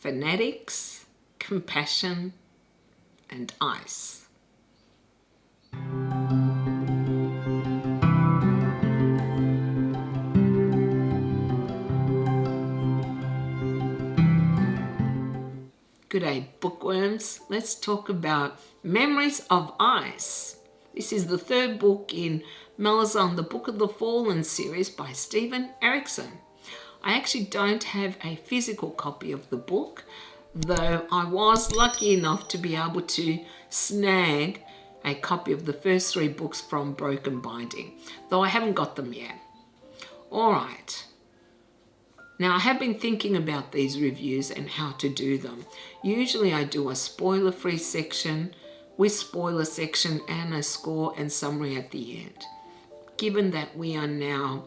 fanatics, compassion, and ice. G'day bookworms, let's talk about Memories of Ice. This is the third book in Malazan the Book of the Fallen series by Steven Erikson. I actually don't have a physical copy of the book, though I was lucky enough to be able to snag a copy of the first 3 books from Broken Binding, though I haven't got them yet. Alright. Now, I have been thinking about these reviews and how to do them. Usually I do a spoiler-free section with spoiler section and a score and summary at the end. Given that we are now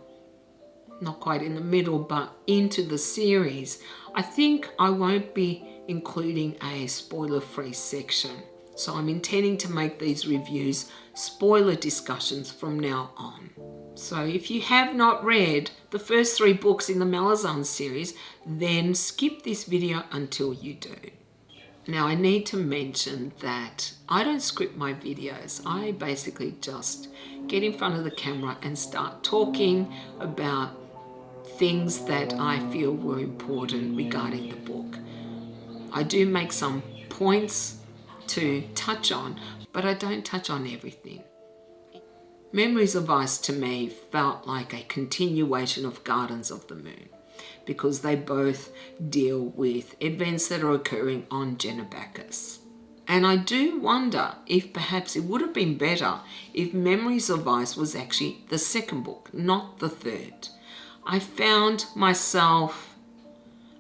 not quite in the middle but into the series, I think I won't be including a spoiler-free section. So I'm intending to make these reviews spoiler discussions from now on. So if you have not read the first 3 books in the Malazan series, then skip this video until you do. Now I need to mention that I don't script my videos. I basically just get in front of the camera and start talking about things that I feel were important regarding the book. I do make some points to touch on, but I don't touch on everything. Memories of Ice to me felt like a continuation of Gardens of the Moon because they both deal with events that are occurring on Genebacchus. And I do wonder if perhaps it would have been better if Memories of Ice was actually the second book, not the third. I found myself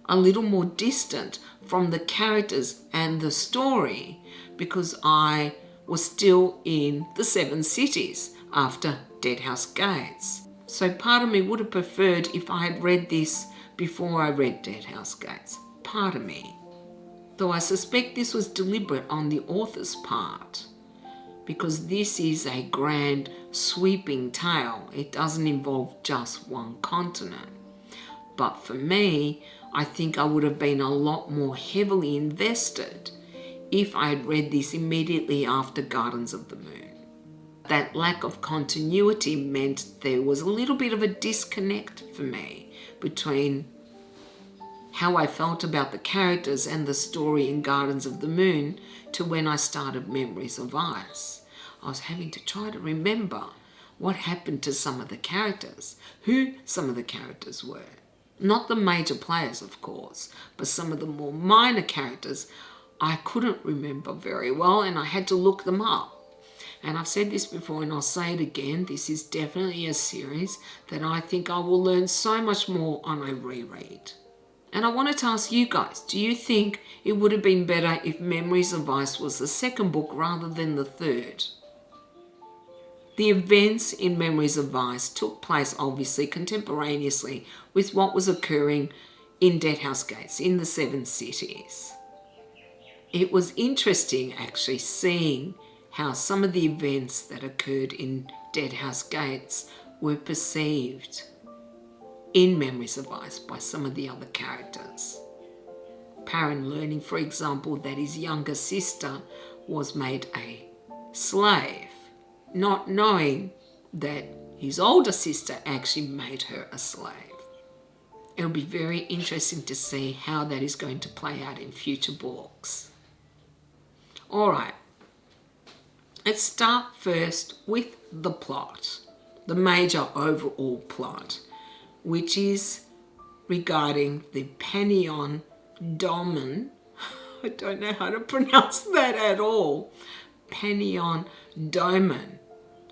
a little more distant from the characters and the story because I was still in the 7 cities after Deadhouse Gates. So part of me would have preferred if I had read this before I read Deadhouse Gates. Part of me. Though I suspect this was deliberate on the author's part, because this is a grand sweeping tale. It doesn't involve just one continent. But for me, I think I would have been a lot more heavily invested if I had read this immediately after Gardens of the Moon. That lack of continuity meant there was a little bit of a disconnect for me between how I felt about the characters and the story in Gardens of the Moon to when I started Memories of Ice. I was having to try to remember what happened to some of the characters, who some of the characters were. Not the major players, of course, but some of the more minor characters I couldn't remember very well, and I had to look them up. And I've said this before and I'll say it again, this is definitely a series that I think I will learn so much more on a reread. And I wanted to ask you guys, do you think it would have been better if Memories of Ice was the second book rather than the third? The events in Memories of Ice took place obviously contemporaneously with what was occurring in Deadhouse Gates in the 7 cities. It was interesting actually seeing how some of the events that occurred in Deadhouse Gates were perceived in Memories of Ice by some of the other characters. Paran learning, for example, that his younger sister was made a slave, not knowing that his older sister actually made her a slave. It'll be very interesting to see how that is going to play out in future books. All right. Let's start first with the plot, the major overall plot, which is regarding the Pannion Domin. I don't know how to pronounce that at all. Pannion Domin,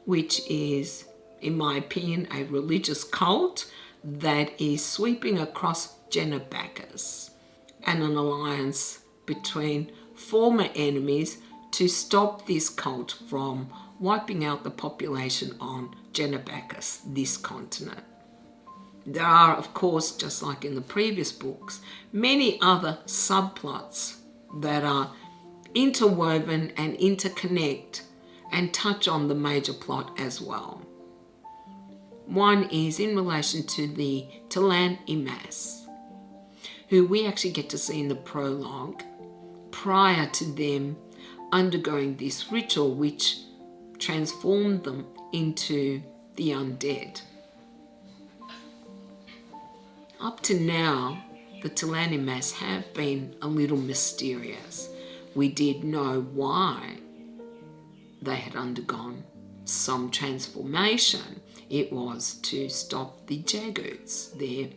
which is, in my opinion, a religious cult that is sweeping across Genebacchus, and an alliance between former enemies to stop this cult from wiping out the population on Genebacchus, this continent. There are, of course, just like in the previous books, many other subplots that are interwoven and interconnect and touch on the major plot as well. One is in relation to the Tolan Imass, who we actually get to see in the prologue prior to them undergoing this ritual which transformed them into the undead. Up to now, the Imass have been a little mysterious. We did know why they had undergone some transformation. It was to stop the Jagoots, their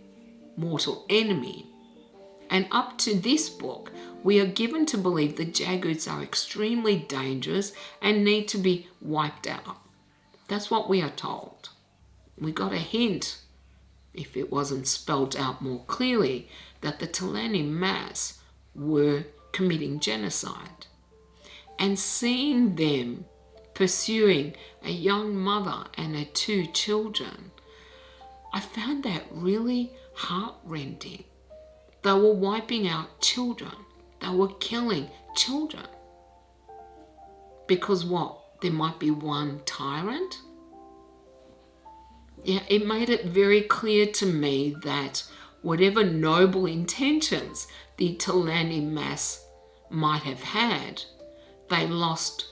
mortal enemy. And up to this book, we are given to believe the Jagoots are extremely dangerous and need to be wiped out. That's what we are told. We got a hint, if it wasn't spelled out more clearly, that the Imass were committing genocide. And seeing them pursuing a young mother and her 2 children, I found that really heartrending. They were wiping out children. They were killing children. Because what? There might be one tyrant? Yeah, it made it very clear to me that whatever noble intentions the Imass might have had, they lost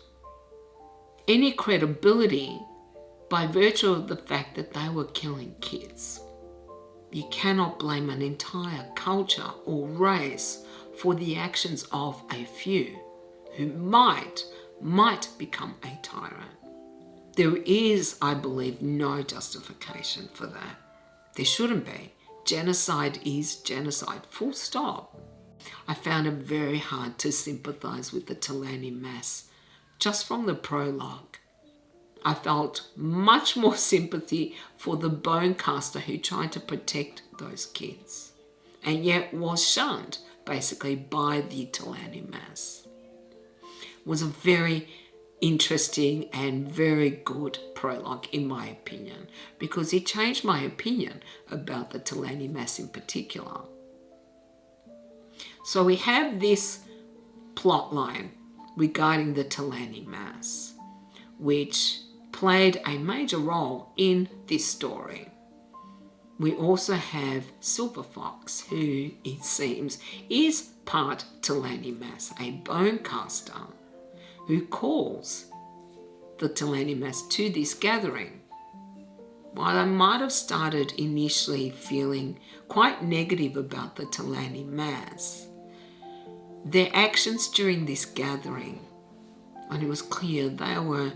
any credibility by virtue of the fact that they were killing kids. You cannot blame an entire culture or race for the actions of a few who might become a tyrant. There is, I believe, no justification for that. There shouldn't be. Genocide is genocide, full stop. I found it very hard to sympathise with the Imass just from the prologue. I felt much more sympathy for the bonecaster who tried to protect those kids and yet was shunned basically by the Imass. It was a very interesting and very good prologue in my opinion, because it changed my opinion about the Imass in particular. So we have this plot line regarding the Imass, which played a major role in this story. We also have Silverfox, who it seems is part Imass, a bonecaster, who calls the Imass to this gathering. While I might have started initially feeling quite negative about the Imass, their actions during this gathering, and it was clear they were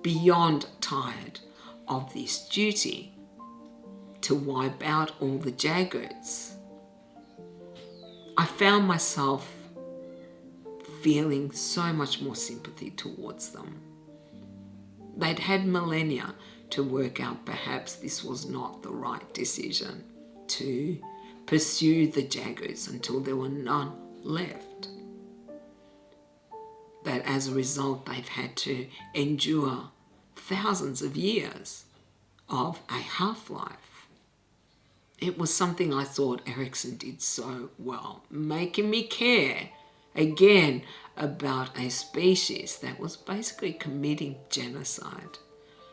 beyond tired of this duty to wipe out all the Jagoots. I found myself feeling so much more sympathy towards them. They'd had millennia to work out perhaps this was not the right decision to pursue the Jagoots until there were none left. That as a result they've had to endure thousands of years of a half-life. It was something I thought Erikson did so well, making me care again about a species that was basically committing genocide,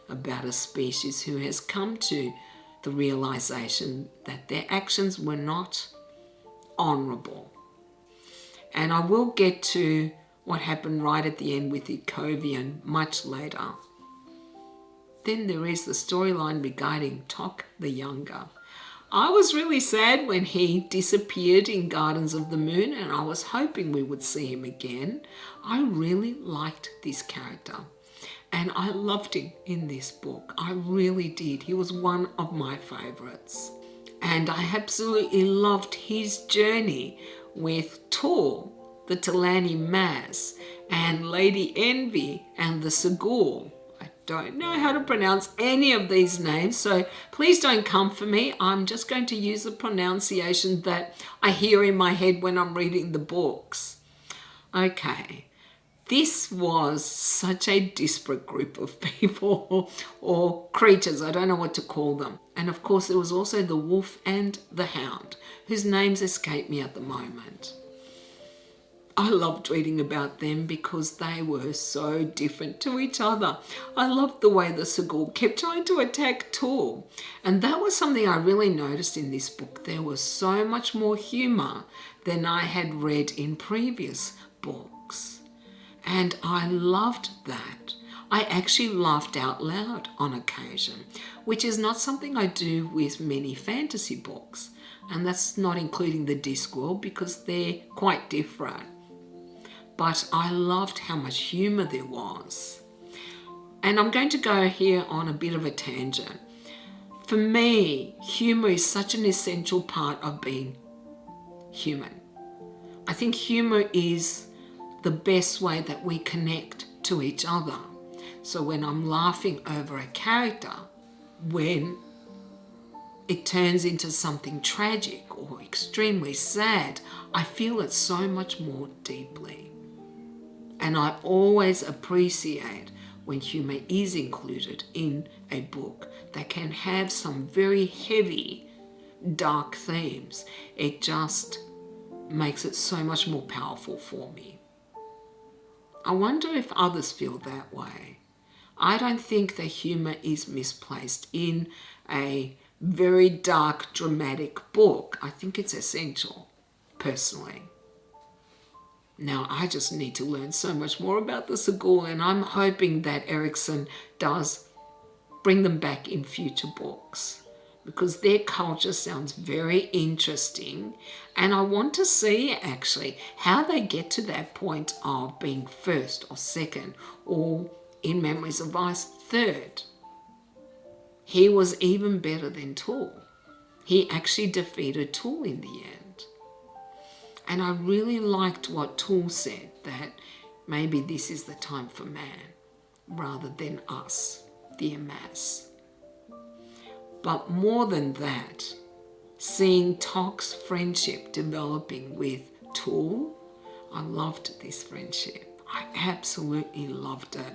about a species who has come to the realization that their actions were not honourable. And I will get to what happened right at the end with Itkovian much later. Then there is the storyline regarding Toc the Younger. I was really sad when he disappeared in Gardens of the Moon, and I was hoping we would see him again. I really liked this character and I loved him in this book. I really did. He was one of my favourites. And I absolutely loved his journey with Tor, the Imass, and Lady Envy and the Segul. I don't know how to pronounce any of these names, so please don't come for me. I'm just going to use the pronunciation that I hear in my head when I'm reading the books. Okay, this was such a disparate group of people or creatures, I don't know what to call them. And of course there was also the wolf and the hound, whose names escape me at the moment. I loved reading about them because they were so different to each other. I loved the way the Segul kept trying to attack Toc. And that was something I really noticed in this book. There was so much more humour than I had read in previous books. And I loved that. I actually laughed out loud on occasion, which is not something I do with many fantasy books. And that's not including the Discworld because they're quite different. But I loved how much humour there was. And I'm going to go here on a bit of a tangent. For me, humour is such an essential part of being human. I think humour is the best way that we connect to each other. So when I'm laughing over a character, when it turns into something tragic or extremely sad, I feel it so much more deeply. And I always appreciate when humour is included in a book that can have some very heavy, dark themes. It just makes it so much more powerful for me. I wonder if others feel that way. I don't think that humour is misplaced in a very dark, dramatic book. I think it's essential, personally. Now, I just need to learn so much more about the Segul, and I'm hoping that Erikson does bring them back in future books because their culture sounds very interesting, and I want to see actually how they get to that point of being first or second, or in Memories of Ice, third. He was even better than Toc. He actually defeated Toc in the end. And I really liked what Toc said, that maybe this is the time for man rather than us, the Imass. But more than that, seeing Toc's friendship developing with Toc, I loved this friendship. I absolutely loved it.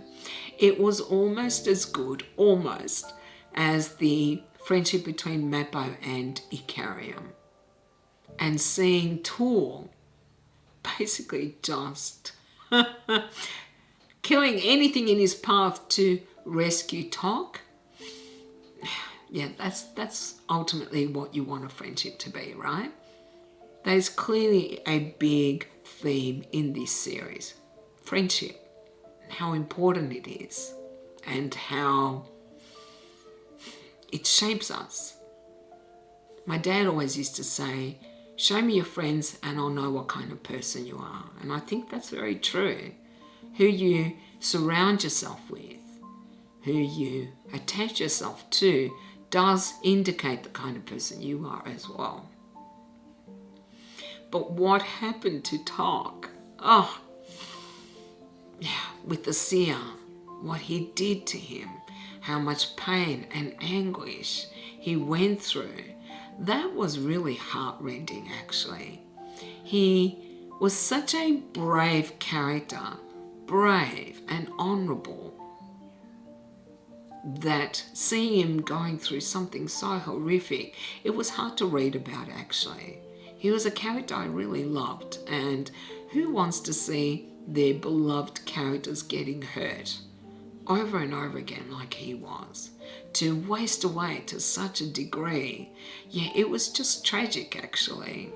It was almost as good, as the friendship between Mappo and Itkovian. And seeing Toc basically just killing anything in his path to rescue Toc. Yeah, that's ultimately what you want a friendship to be, right? There's clearly a big theme in this series. Friendship, and how important it is, and how it shapes us. My dad always used to say, show me your friends and I'll know what kind of person you are. And I think that's very true. Who you surround yourself with, who you attach yourself to, does indicate the kind of person you are as well. But what happened to Toc? Oh, yeah, with the seer, what he did to him, how much pain and anguish he went through, that was really heartrending actually. He was such a brave character, brave and honourable, that seeing him going through something so horrific, it was hard to read about actually. He was a character I really loved, and who wants to see their beloved characters getting hurt over and over again like he was? To waste away to such a degree. Yeah, it was just tragic actually.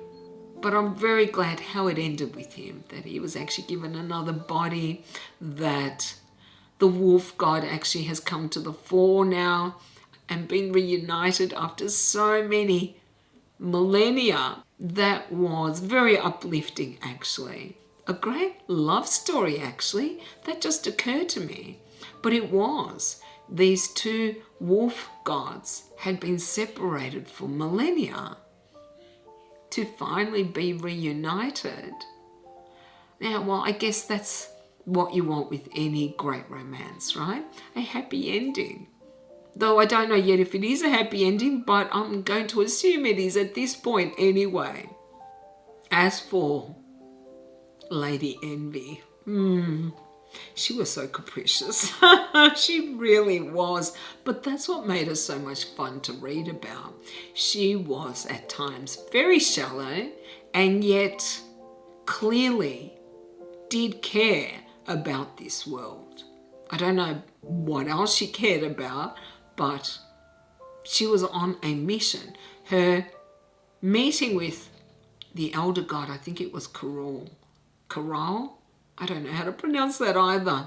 But I'm very glad how it ended with him, that he was actually given another body, that the wolf god actually has come to the fore now and been reunited after so many millennia. That was very uplifting actually. A great love story actually, that just occurred to me. But it was. These two wolf gods had been separated for millennia to finally be reunited. Now, well, I guess that's what you want with any great romance, right? A happy ending. Though I don't know yet if it is a happy ending, but I'm going to assume it is at this point anyway. As for Lady Envy, she was so capricious. She really was. But that's what made her so much fun to read about. She was at times very shallow and yet clearly did care about this world. I don't know what else she cared about, but she was on a mission. Her meeting with the elder god, I think it was Kallor. I don't know how to pronounce that either.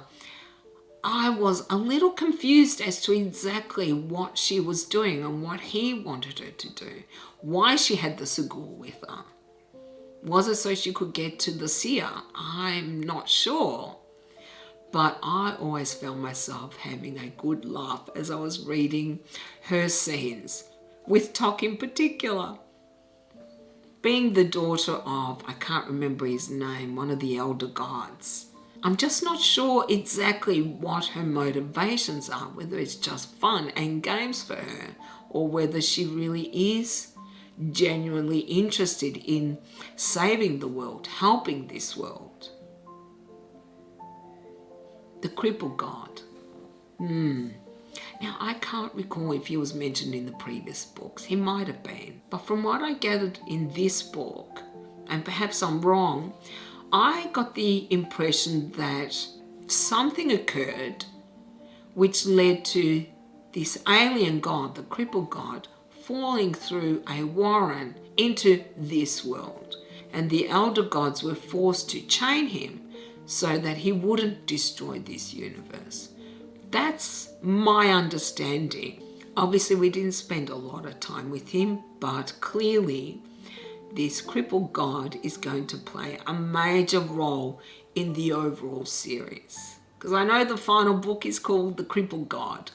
I was a little confused as to exactly what she was doing and what he wanted her to do. Why she had the Sigur with her. Was it so she could get to the seer? I'm not sure. But I always found myself having a good laugh as I was reading her scenes, with Toc in particular. Being the daughter of, I can't remember his name, one of the elder gods. I'm just not sure exactly what her motivations are, whether it's just fun and games for her, or whether she really is genuinely interested in saving the world, helping this world. The cripple god. Now, I can't recall if he was mentioned in the previous books. He might have been. But from what I gathered in this book, and perhaps I'm wrong, I got the impression that something occurred which led to this alien god, the cripple god, falling through a warren into this world. And the elder gods were forced to chain him so that he wouldn't destroy this universe. That's my understanding. Obviously, we didn't spend a lot of time with him, but clearly this crippled god is going to play a major role in the overall series. Because I know the final book is called The Crippled God.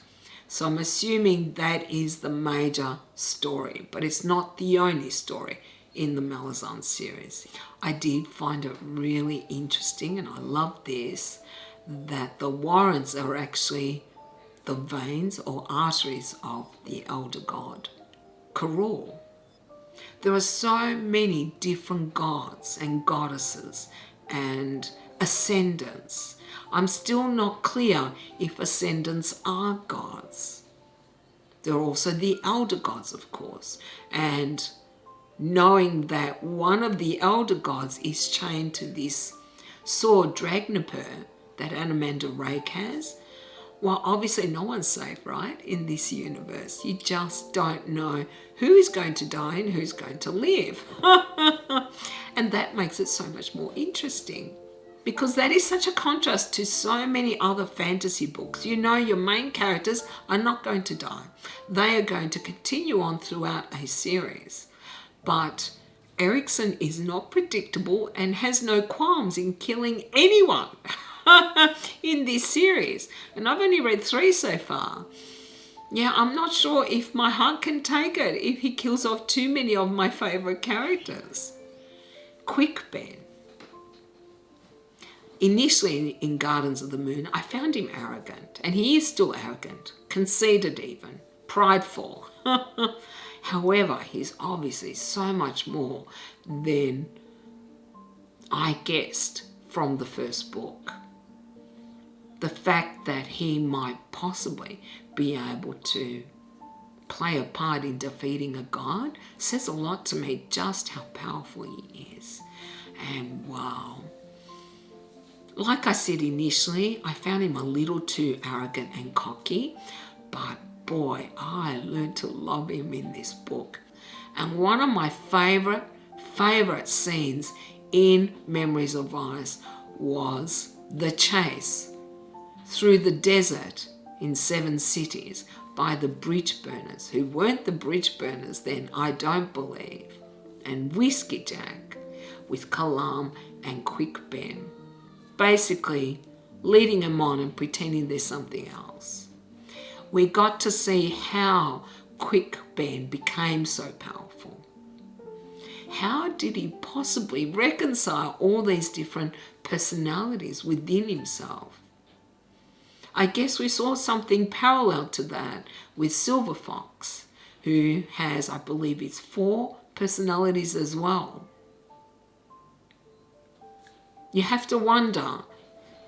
So I'm assuming that is the major story, but it's not the only story in the Malazan series. I did find it really interesting, and I love this, that the warrens are actually the veins or arteries of the elder god, Kallor. There are so many different gods and goddesses and ascendants. I'm still not clear if ascendants are gods. There are also the elder gods, of course, and knowing that one of the elder gods is chained to this sword Dragnapur that Anamanda Rake has, well, obviously no one's safe, right, in this universe. You just don't know who is going to die and who's going to live. And that makes it so much more interesting, because that is such a contrast to so many other fantasy books. You know your main characters are not going to die. They are going to continue on throughout a series. But Erikson is not predictable and has no qualms in killing anyone in this series. And I've only read 3 so far. Yeah, I'm not sure if my heart can take it if he kills off too many of my favourite characters. Quick Ben. Initially in Gardens of the Moon, I found him arrogant, and he is still arrogant, conceited even, prideful. However, he's obviously so much more than I guessed from the first book. The fact that he might possibly be able to play a part in defeating a god says a lot to me, just how powerful he is. And wow. Like I said initially, I found him a little too arrogant and cocky, but boy, I learned to love him in this book. And one of my favorite scenes in Memories of Ice was the chase through the desert in 7 cities by the Bridgeburners, who weren't the Bridgeburners then, I don't believe, and Whiskeyjack with Kallor and Quick Ben, basically leading them on and pretending there's something else. We got to see how Quick Ben became so powerful. How did he possibly reconcile all these different personalities within himself? I guess we saw something parallel to that with Silverfox, who has, I believe it's 4 personalities as well. You have to wonder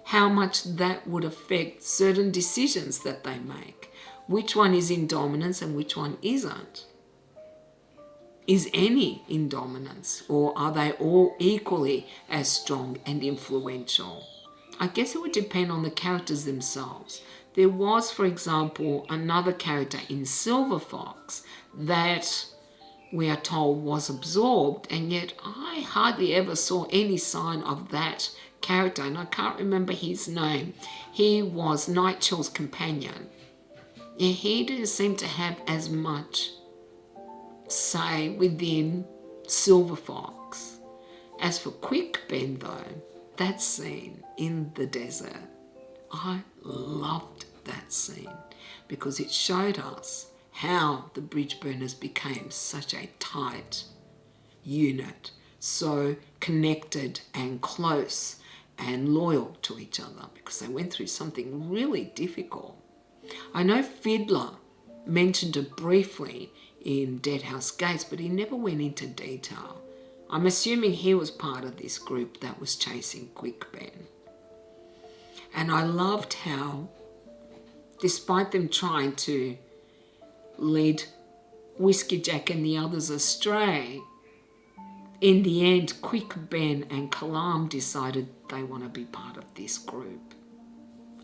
how much that would affect certain decisions that they make. Which one is in dominance and which one isn't. Is any in dominance, or are they all equally as strong and influential? I guess it would depend on the characters themselves. There was, for example, another character in Silverfox that we are told was absorbed, and yet I hardly ever saw any sign of that character, and I can't remember his name. He was Nightshill's companion. Yeah, he didn't seem to have as much say within Silverfox. As for Quick-Ben though, that scene in the desert, I loved that scene because it showed us how the Bridgeburners became such a tight unit, so connected and close and loyal to each other because they went through something really difficult. I know Fiddler mentioned it briefly in Deadhouse Gates, but he never went into detail. I'm assuming he was part of this group that was chasing Quick-Ben. And I loved how, despite them trying to lead Whiskeyjack and the others astray, in the end, Quick-Ben and Kallor decided they want to be part of this group.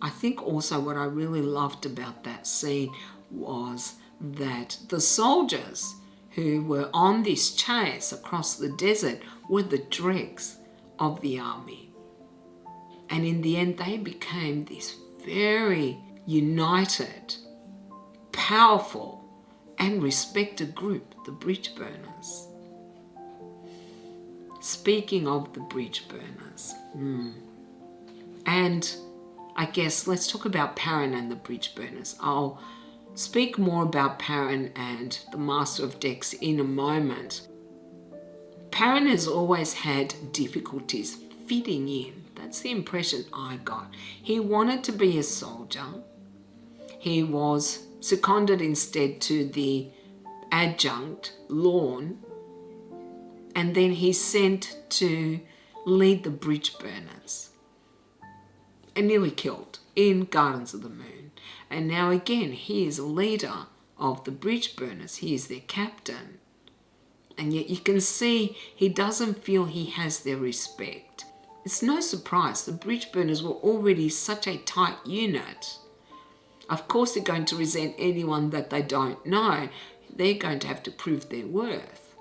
I think also what I really loved about that scene was that the soldiers who were on this chase across the desert were the dregs of the army. And in the end, they became this very united, powerful, and respected group, the Bridgeburners. Speaking of the Bridgeburners, and I guess let's talk about Paran and the Bridgeburners. I'll speak more about Paran and the Master of Decks in a moment. Paran has always had difficulties fitting in. That's the impression I got. He wanted to be a soldier. He was seconded instead to the adjunct, Lorne, and then he's sent to lead the Bridgeburners and nearly killed in Gardens of the Moon. And now again, he is a leader of the Bridgeburners. He is their captain. And yet you can see he doesn't feel he has their respect. It's no surprise the Bridgeburners were already such a tight unit. Of course they're going to resent anyone that they don't know. They're going to have to prove their worth.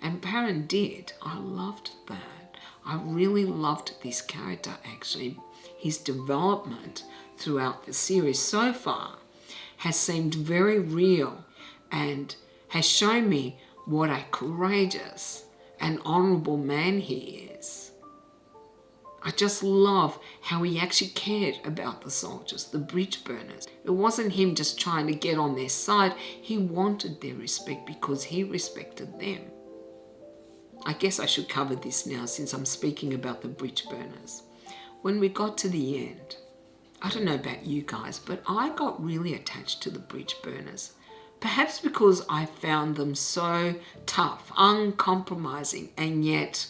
And Paran did. I loved that. I really loved this character actually. His development throughout the series so far has seemed very real and has shown me what a courageous and honourable man he is. I just love how he actually cared about the soldiers, the Bridgeburners. It wasn't him just trying to get on their side. He wanted their respect because he respected them. I guess I should cover this now since I'm speaking about the Bridgeburners. When we got to the end, I don't know about you guys, but I got really attached to the Bridgeburners. Perhaps because I found them so tough, uncompromising, and yet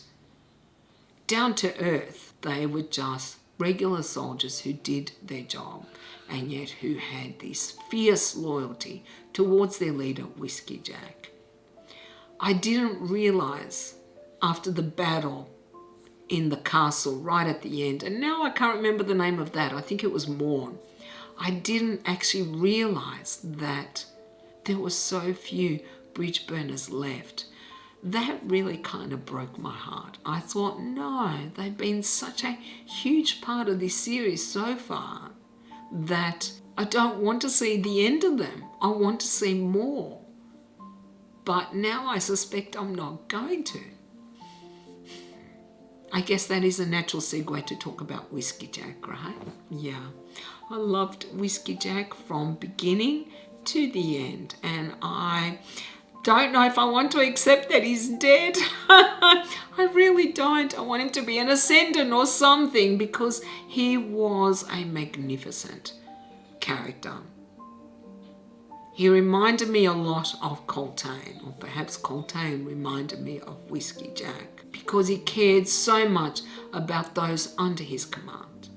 down to earth. They were just regular soldiers who did their job, and yet who had this fierce loyalty towards their leader, Whiskeyjack. I didn't realise after the battle in the castle right at the end, and now I can't remember the name of that, I think it was Morn. I didn't actually realise that there were so few Bridgeburners left. That really kind of broke my heart. I thought, no, they've been such a huge part of this series so far that I don't want to see the end of them. I want to see more. But now I suspect I'm not going to. I guess that is a natural segue to talk about Whiskeyjack, right? Yeah. I loved Whiskeyjack from beginning to the end, and I don't know if I want to accept that he's dead. I really don't. I want him to be an ascendant or something because he was a magnificent character. He reminded me a lot of Coltane, or perhaps Coltane reminded me of Whiskeyjack because he cared so much about those under his command.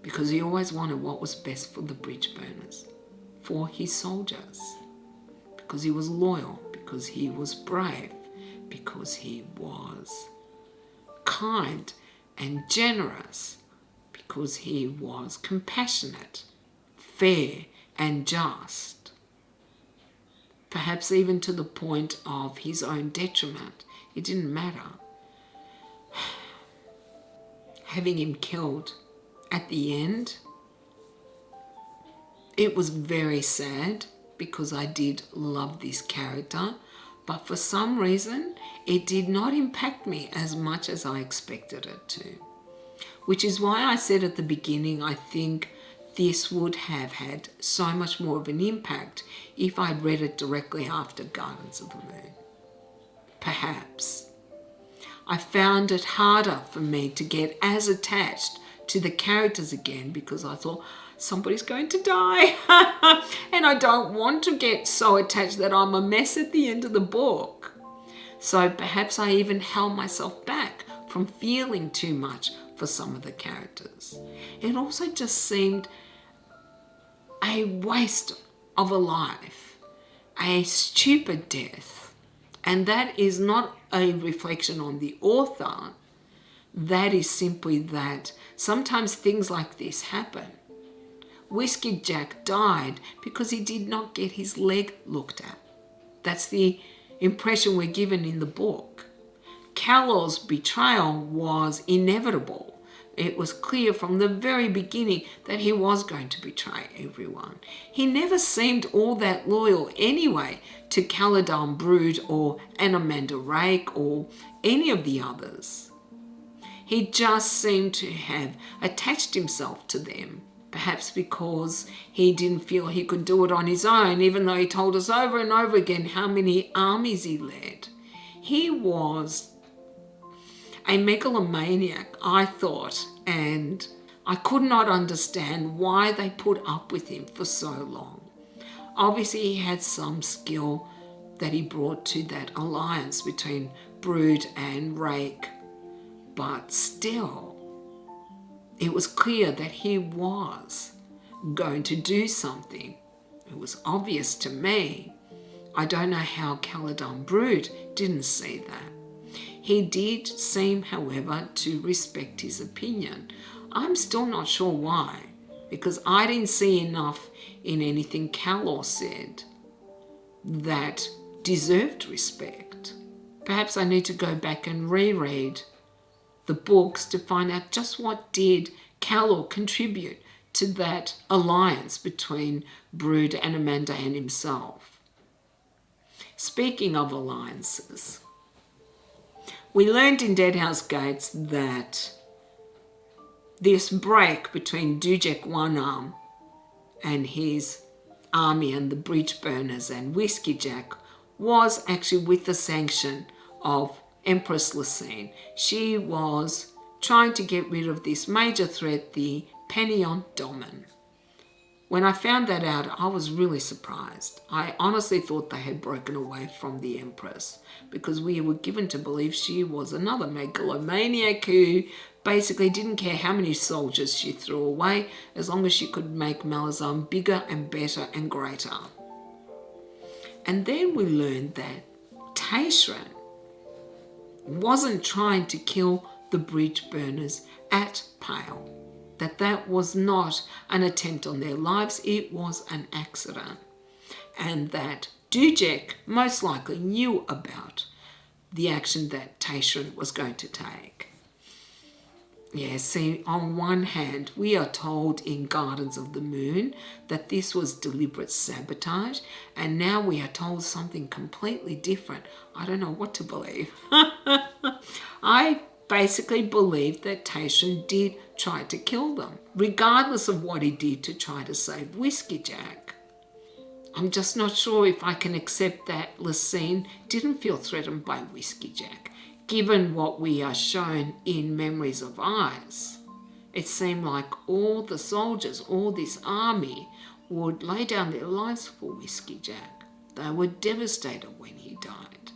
Because he always wanted what was best for the Bridgeburners, for his soldiers. Because he was loyal, because he was brave, because he was kind and generous, because he was compassionate, fair and just, perhaps even to the point of his own detriment. It didn't matter. Having him killed at the end, it was very sad because I did love this character, but for some reason it did not impact me as much as I expected it to. Which is why I said at the beginning I think this would have had so much more of an impact if I'd read it directly after Gardens of the Moon. Perhaps. I found it harder for me to get as attached to the characters again because I thought, somebody's going to die. And I don't want to get so attached that I'm a mess at the end of the book. So perhaps I even held myself back from feeling too much for some of the characters. It also just seemed a waste of a life, a stupid death. And that is not a reflection on the author. That is simply that sometimes things like this happen. Whiskeyjack died because he did not get his leg looked at. That's the impression we're given in the book. Kallor's betrayal was inevitable. It was clear from the very beginning that he was going to betray everyone. He never seemed all that loyal anyway to Caladan Brood or Anamanda Rake or any of the others. He just seemed to have attached himself to them, perhaps because he didn't feel he could do it on his own, even though he told us over and over again how many armies he led. He was a megalomaniac, I thought, and I could not understand why they put up with him for so long. Obviously, he had some skill that he brought to that alliance between Brood and Rake, but still, it was clear that he was going to do something. It was obvious to me. I don't know how Caladan Brood didn't see that. He did seem, however, to respect his opinion. I'm still not sure why, because I didn't see enough in anything Kallor said that deserved respect. Perhaps I need to go back and reread the books to find out just what did Kallor contribute to that alliance between Brood and Amanda and himself. Speaking of alliances, we learned in Deadhouse Gates that this break between Dujek One Arm and his army and the Bridgeburners and Whiskeyjack was actually with the sanction of Empress Lysine. She was trying to get rid of this major threat, the Pannion Domin. When I found that out, I was really surprised. I honestly thought they had broken away from the Empress because we were given to believe she was another megalomaniac who basically didn't care how many soldiers she threw away as long as she could make Malazan bigger and better and greater. And then we learned that Tayshrin wasn't trying to kill the Bridgeburners at Pale. That was not an attempt on their lives, it was an accident. And that Dujek most likely knew about the action that Tayshrin was going to take. Yeah, see, on one hand, we are told in Gardens of the Moon that this was deliberate sabotage, and now we are told something completely different. I don't know what to believe. I basically believe that Tayshrin did try to kill them, regardless of what he did to try to save Whiskeyjack. I'm just not sure if I can accept that Lysine didn't feel threatened by Whiskeyjack, given what we are shown in Memories of Ice. It seemed like all the soldiers, all this army, would lay down their lives for Whiskeyjack. They were devastated when he died.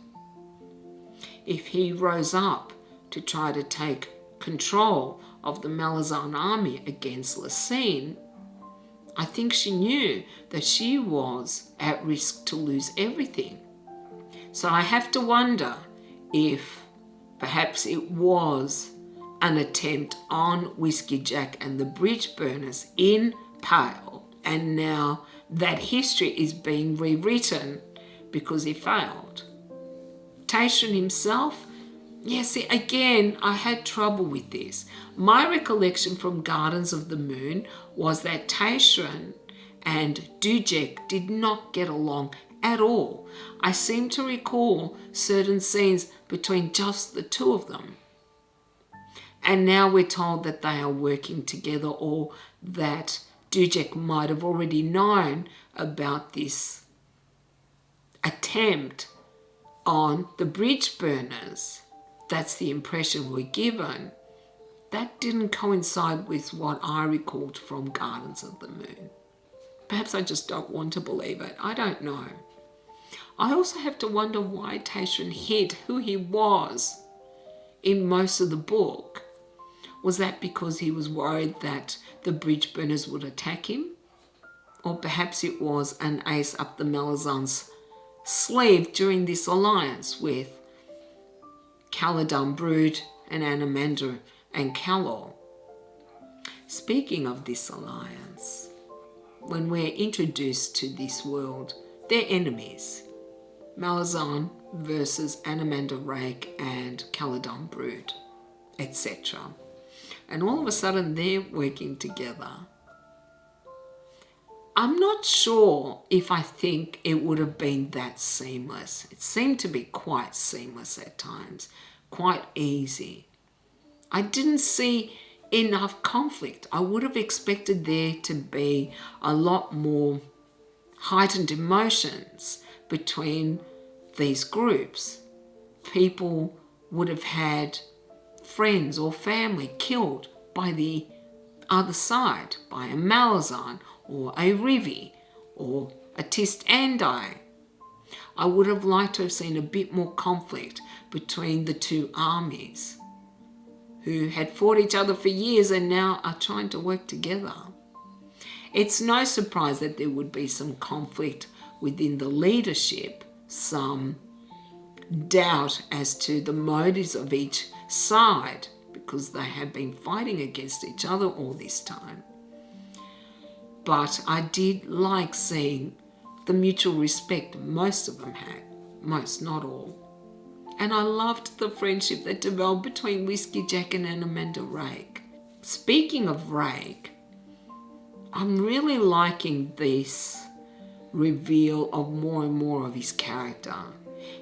If he rose up to try to take control of the Malazan army against Lysine, I think she knew that she was at risk to lose everything. So I have to wonder if perhaps it was an attempt on Whiskeyjack and the Bridgeburners in Pale, and now that history is being rewritten because he failed. Tayshran himself, see, again, I had trouble with this. My recollection from Gardens of the Moon was that Tayshran and Dujek did not get along at all. I seem to recall certain scenes between just the two of them. And now we're told that they are working together, or that Dujek might have already known about this attempt on the Bridgeburners. That's the impression we're given. That didn't coincide with what I recalled from Gardens of the Moon. Perhaps I just don't want to believe it. I don't know. I also have to wonder why Tayshran hid who he was in most of the book. Was that because he was worried that the Bridgeburners would attack him? Or perhaps it was an ace up the Malazan's sleeve during this alliance with Caladan Brood and Anamander and Kallor. Speaking of this alliance, when we're introduced to this world, they're enemies. Malazan versus Anamander Rake and Caladan Brood, etc. And all of a sudden they're working together. I'm not sure if I think it would have been that seamless. It seemed to be quite seamless at times, quite easy. I didn't see enough conflict. I would have expected there to be a lot more heightened emotions between these groups. People would have had friends or family killed by the other side, by a Malazan or a Rivi or a Tist-Andai. I would have liked to have seen a bit more conflict between the two armies who had fought each other for years and now are trying to work together. It's no surprise that there would be some conflict within the leadership, some doubt as to the motives of each side, because they have been fighting against each other all this time. But I did like seeing the mutual respect most of them had. Most, not all. And I loved the friendship that developed between Whiskeyjack and Anamander Rake. Speaking of Rake, I'm really liking this reveal of more and more of his character.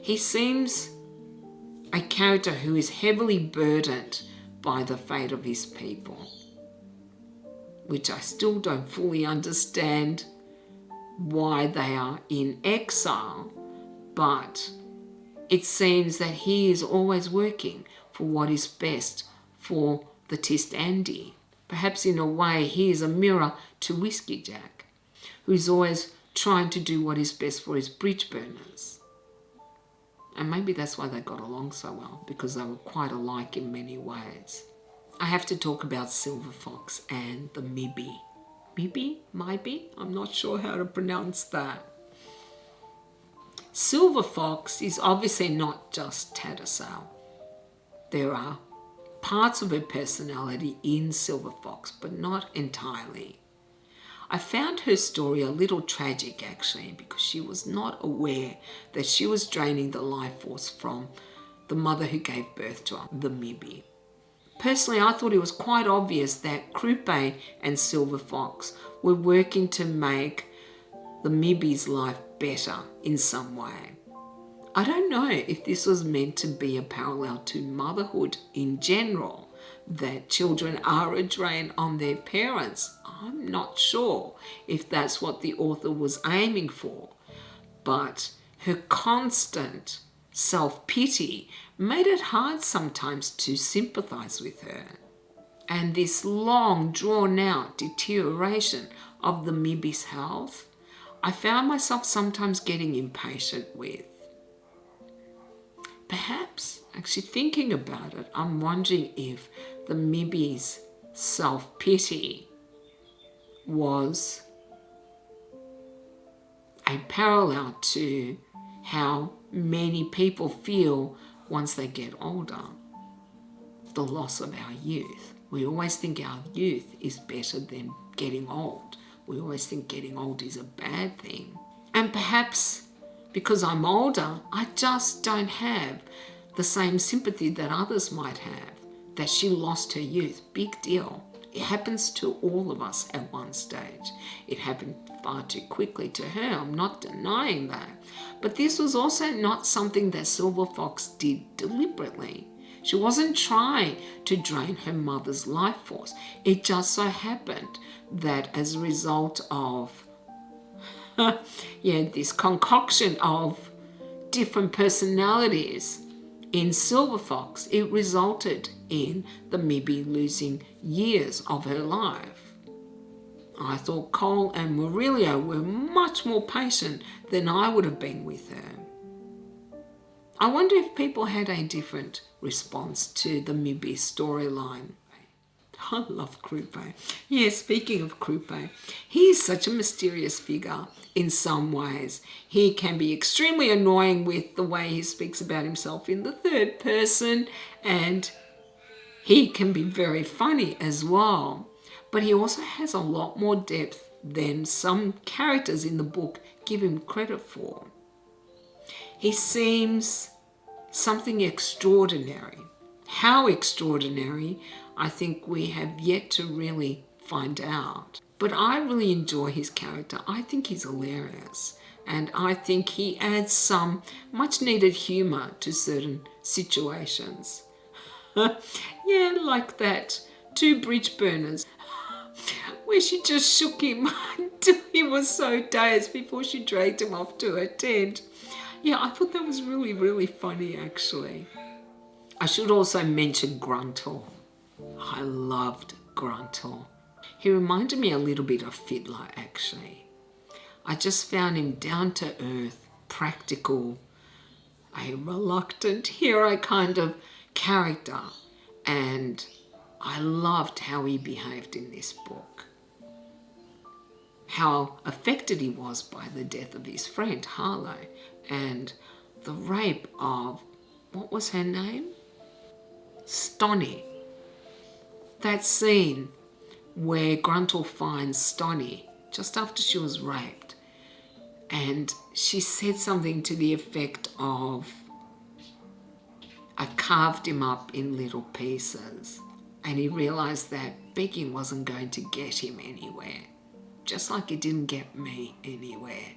He seems a character who is heavily burdened by the fate of his people, which I still don't fully understand why they are in exile, but it seems that he is always working for what is best for the Tist-Andi. Perhaps in a way he is a mirror to Whiskeyjack, who is always trying to do what is best for his Bridgeburners. And maybe that's why they got along so well, because they were quite alike in many ways. I have to talk about Silverfox and the Mhybe. Mhybe? I'm not sure how to pronounce that. Silverfox is obviously not just Tattersall. There are parts of her personality in Silverfox, but not entirely. I found her story a little tragic actually, because she was not aware that she was draining the life force from the mother who gave birth to her, the Mhybe. Personally, I thought it was quite obvious that Kruppe and Silverfox were working to make the Mhybe's life better in some way. I don't know if this was meant to be a parallel to motherhood in general, that children are a drain on their parents. I'm not sure if that's what the author was aiming for, but her constant self-pity made it hard sometimes to sympathize with her. And this long, drawn-out deterioration of the Mhybe's health, I found myself sometimes getting impatient with. Perhaps, actually thinking about it, I'm wondering if the Mhybe's self-pity was a parallel to how many people feel once they get older, the loss of our youth. We always think our youth is better than getting old. We always think getting old is a bad thing. And perhaps because I'm older, I just don't have the same sympathy that others might have, that she lost her youth. Big deal. It happens to all of us at one stage. It happened far too quickly to her. I'm not denying that. But this was also not something that Silverfox did deliberately. She wasn't trying to drain her mother's life force. It just so happened that as a result of this concoction of different personalities in Silverfox, it resulted in the Mhybe losing years of her life. I thought Cole and Murillo were much more patient than I would have been with her. I wonder if people had a different response to the Mhybe storyline. I love Kruppe. Yeah, speaking of Kruppe, he is such a mysterious figure in some ways. He can be extremely annoying with the way he speaks about himself in the third person, and he can be very funny as well. But he also has a lot more depth than some characters in the book give him credit for. He seems something extraordinary. How extraordinary, I think we have yet to really find out. But I really enjoy his character. I think he's hilarious. And I think he adds some much needed humour to certain situations. Yeah, like that 2 Bridgeburners, where she just shook him until he was so dazed before she dragged him off to her tent. Yeah, I thought that was really, really funny, actually. I should also mention Gruntle. I loved Gruntle. He reminded me a little bit of Fiddler, actually. I just found him down to earth, practical, a reluctant hero kind of character. And I loved how he behaved in this book. How affected he was by the death of his friend, Harlow, and the rape of, what was her name? Stonny. That scene where Gruntle finds Stonny just after she was raped, and she said something to the effect of, I carved him up in little pieces, and he realised that begging wasn't going to get him anywhere, just like it didn't get me anywhere.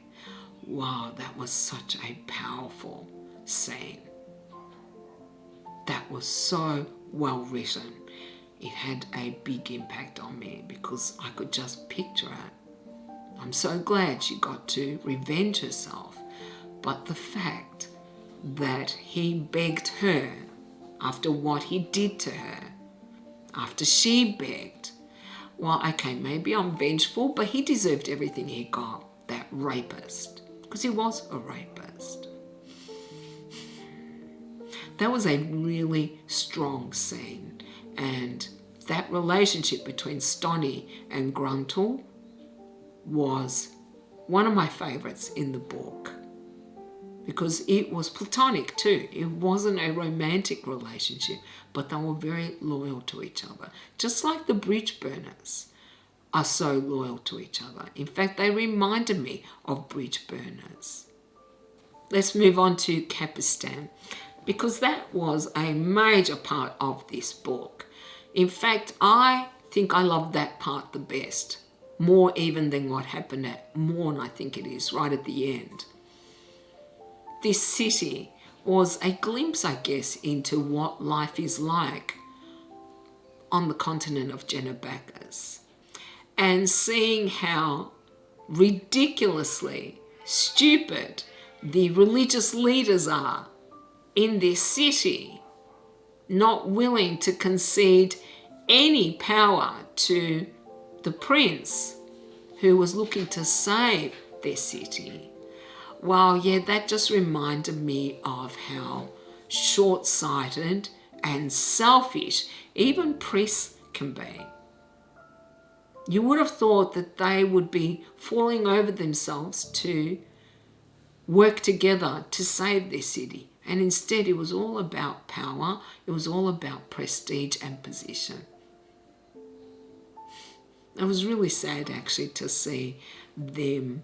Wow, that was such a powerful scene. That was so well written. It had a big impact on me because I could just picture it. I'm so glad she got to revenge herself, but the fact that he begged her after what he did to her, after she begged, well, okay, maybe I'm vengeful, but he deserved everything he got, that rapist, because he was a rapist. That was a really strong scene, and that relationship between Stonny and Gruntle was one of my favourites in the book, because it was platonic too. It wasn't a romantic relationship, but they were very loyal to each other, just like the Bridgeburners are so loyal to each other. In fact, they reminded me of Bridgeburners. Let's move on to Capustan, because that was a major part of this book. In fact, I think I loved that part the best, more even than what happened at Morn, I think it is, right at the end. This city was a glimpse, I guess, into what life is like on the continent of Genobacchus, and seeing how ridiculously stupid the religious leaders are in this city, not willing to concede any power to the prince who was looking to save their city. Well, yeah, that just reminded me of how short-sighted and selfish even priests can be. You would have thought that they would be falling over themselves to work together to save their city. And instead it was all about power, it was all about prestige and position. It was really sad actually to see them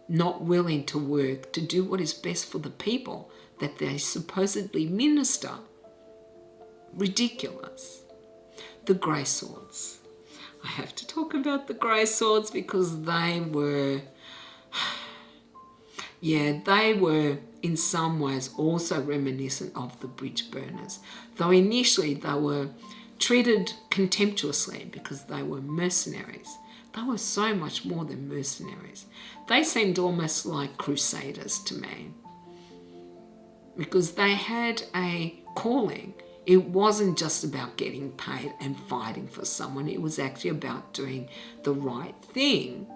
not willing to work to do what is best for the people that they supposedly minister. Ridiculous. The Greyswords. I have to talk about the Greyswords because they were in some ways also reminiscent of the Bridgeburners, though initially they were treated contemptuously because they were mercenaries. They were so much more than mercenaries. They seemed almost like crusaders to me because they had a calling. It wasn't just about getting paid and fighting for someone. It was actually about doing the right thing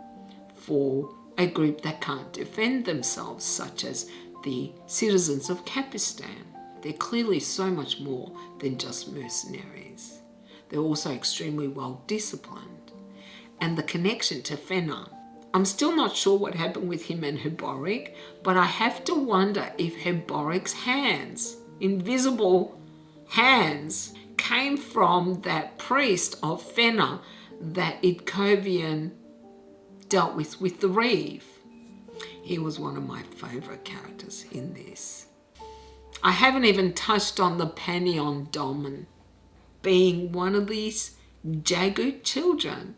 for a group that can't defend themselves, such as the citizens of Capustan. They're clearly so much more than just mercenaries. They're also extremely well disciplined. And the connection to Fëanor. I'm still not sure what happened with him and Herboric, but I have to wonder if Herboric's hands, invisible hands, came from that priest of Fëanor that Itkovian dealt with the reeve. He was one of my favourite characters in this. I haven't even touched on the Pannion Domin being one of these Jagu children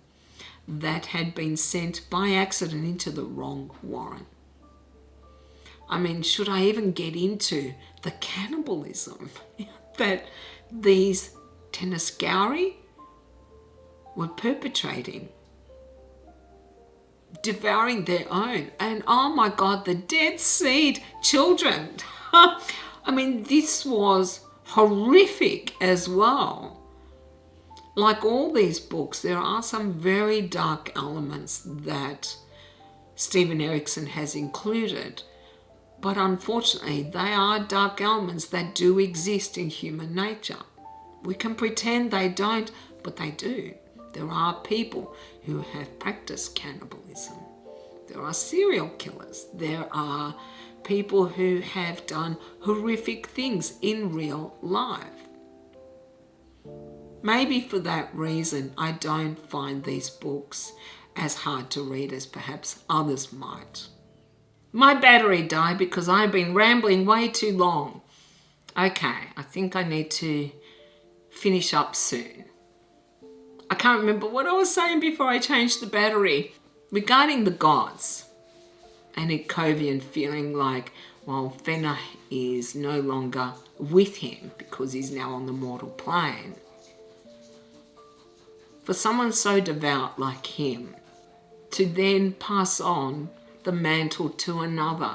that had been sent by accident into the wrong warren. I mean, should I even get into the cannibalism that these Teniscauri were perpetrating, devouring their own? And oh my God, the Dead Seed children. I mean, this was horrific as well. Like all these books, there are some very dark elements that Steven Erikson has included. But unfortunately, they are dark elements that do exist in human nature. We can pretend they don't, but they do. There are people who have practiced cannibalism. There are serial killers. There are people who have done horrific things in real life. Maybe for that reason, I don't find these books as hard to read as perhaps others might. My battery died because I've been rambling way too long. Okay, I think I need to finish up soon. I can't remember what I was saying before I changed the battery. Regarding the gods and Itkovian feeling like, well, Fëanor is no longer with him because he's now on the mortal plane. For someone so devout like him to then pass on the mantle to another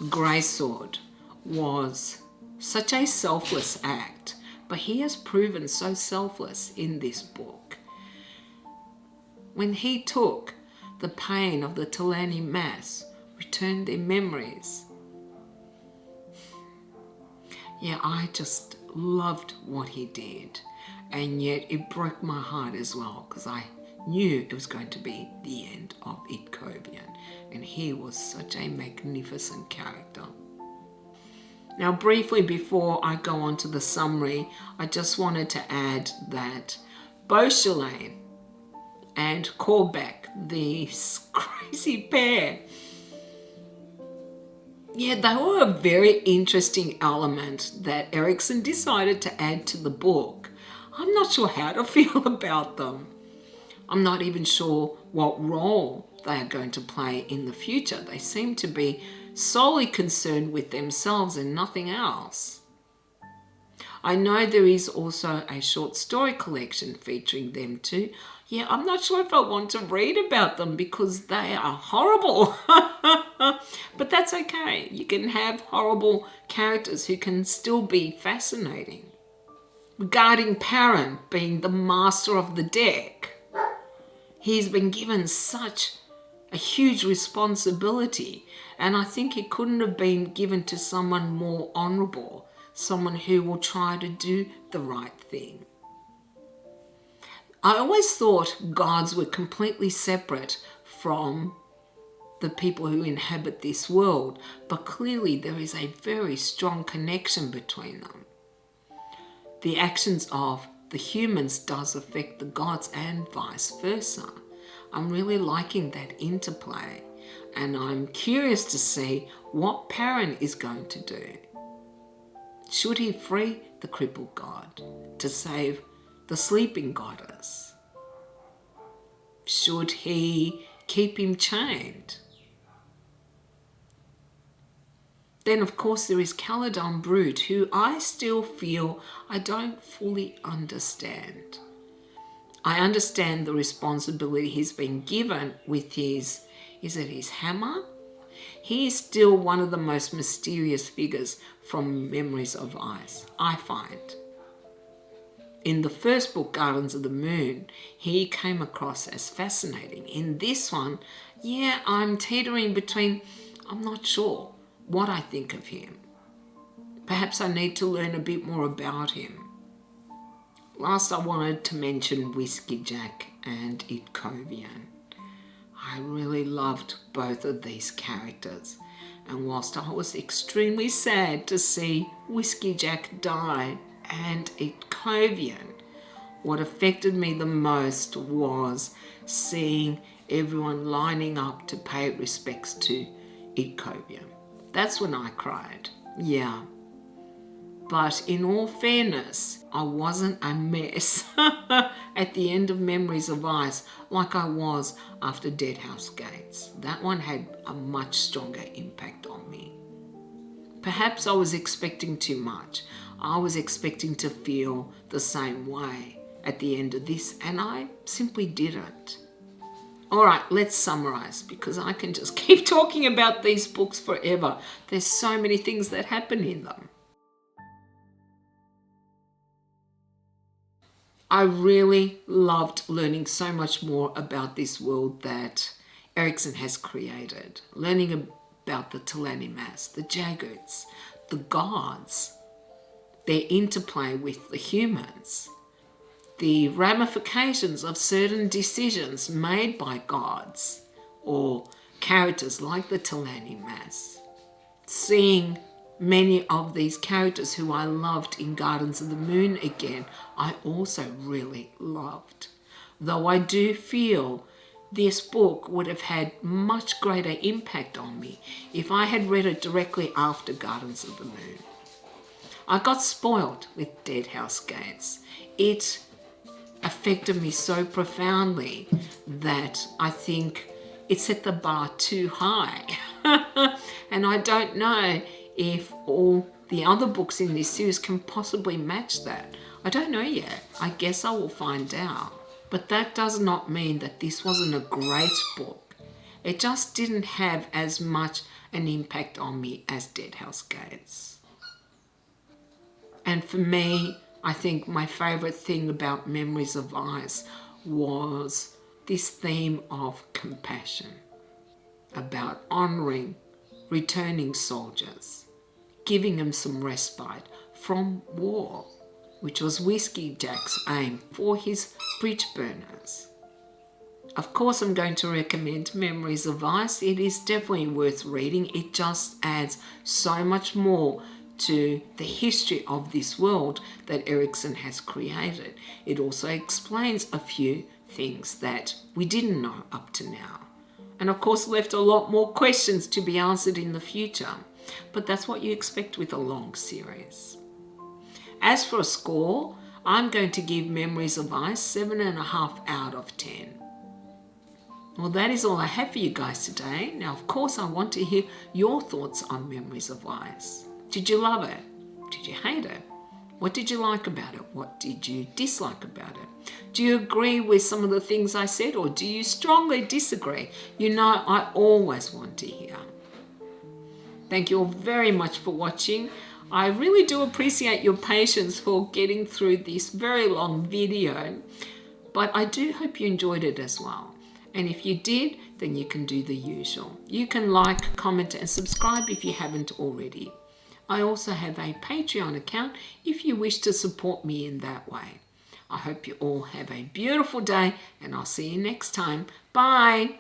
Greysword was such a selfless act, but he has proven so selfless in this book. When he took the pain of the Talani Imass, returned their memories. Yeah, I just loved what he did. And yet it broke my heart as well because I knew it was going to be the end of Itkovian. And he was such a magnificent character. Now, briefly before I go on to the summary, I just wanted to add that Beausoleil and Corbeck, this crazy pair, yeah, they were a very interesting element that Erikson decided to add to the book. I'm not sure how to feel about them. I'm not even sure what role they are going to play in the future. They seem to be solely concerned with themselves and nothing else. I know there is also a short story collection featuring them too. Yeah, I'm not sure if I want to read about them because they are horrible. But that's okay. You can have horrible characters who can still be fascinating. Regarding Paran being the master of the deck, he's been given such a huge responsibility, and I think it couldn't have been given to someone more honourable, someone who will try to do the right thing. I always thought gods were completely separate from the people who inhabit this world, but clearly there is a very strong connection between them. The actions of the humans does affect the gods and vice versa. I'm really liking that interplay, and I'm curious to see what Paran is going to do. Should he free the crippled god to save the sleeping goddess? Should he keep him chained? Then, of course, there is Caledon Brute, who I still feel I don't fully understand. I understand the responsibility he's been given with his, is it his hammer? He is still one of the most mysterious figures from Memories of Ice, I find. In the first book, Gardens of the Moon, he came across as fascinating. In this one, yeah, I'm teetering between, I'm not sure what I think of him. Perhaps I need to learn a bit more about him. Last, I wanted to mention Whiskeyjack and Itkovian. I really loved both of these characters, and whilst I was extremely sad to see Whiskeyjack die and Itkovian, what affected me the most was seeing everyone lining up to pay respects to Itkovian. That's when I cried, yeah. But in all fairness, I wasn't a mess at the end of Memories of Ice like I was after Deadhouse Gates. That one had a much stronger impact on me. Perhaps I was expecting too much. I was expecting to feel the same way at the end of this, and I simply didn't. All right, let's summarize, because I can just keep talking about these books forever. There's so many things that happen in them. I really loved learning so much more about this world that Erikson has created. Learning about the Imass, the Jaguts, the gods, their interplay with the humans, the ramifications of certain decisions made by gods or characters like the Imass. Seeing many of these characters who I loved in Gardens of the Moon again, I also really loved. Though I do feel this book would have had much greater impact on me if I had read it directly after Gardens of the Moon. I got spoiled with Deadhouse Gates. It affected me so profoundly that I think it set the bar too high. And I don't know if all the other books in this series can possibly match that. I don't know yet. I guess I will find out. But that does not mean that this wasn't a great book. It just didn't have as much an impact on me as Deadhouse Gates. And for me, I think my favourite thing about Memories of Ice was this theme of compassion, about honouring returning soldiers, giving them some respite from war, which was Whiskeyjack's aim for his Bridgeburners. Of course, I'm going to recommend Memories of Ice. It is definitely worth reading. It just adds so much more to the history of this world that Erikson has created. It also explains a few things that we didn't know up to now. And of course left a lot more questions to be answered in the future. But that's what you expect with a long series. As for a score, I'm going to give Memories of Ice 7.5 out of 10. Well, that is all I have for you guys today. Now, of course, I want to hear your thoughts on Memories of Ice. Did you love it? Did you hate it? What did you like about it? What did you dislike about it? Do you agree with some of the things I said, or do you strongly disagree? You know, I always want to hear. Thank you all very much for watching. I really do appreciate your patience for getting through this very long video, but I do hope you enjoyed it as well. And if you did, then you can do the usual. You can like, comment and subscribe if you haven't already. I also have a Patreon account if you wish to support me in that way. I hope you all have a beautiful day, and I'll see you next time. Bye.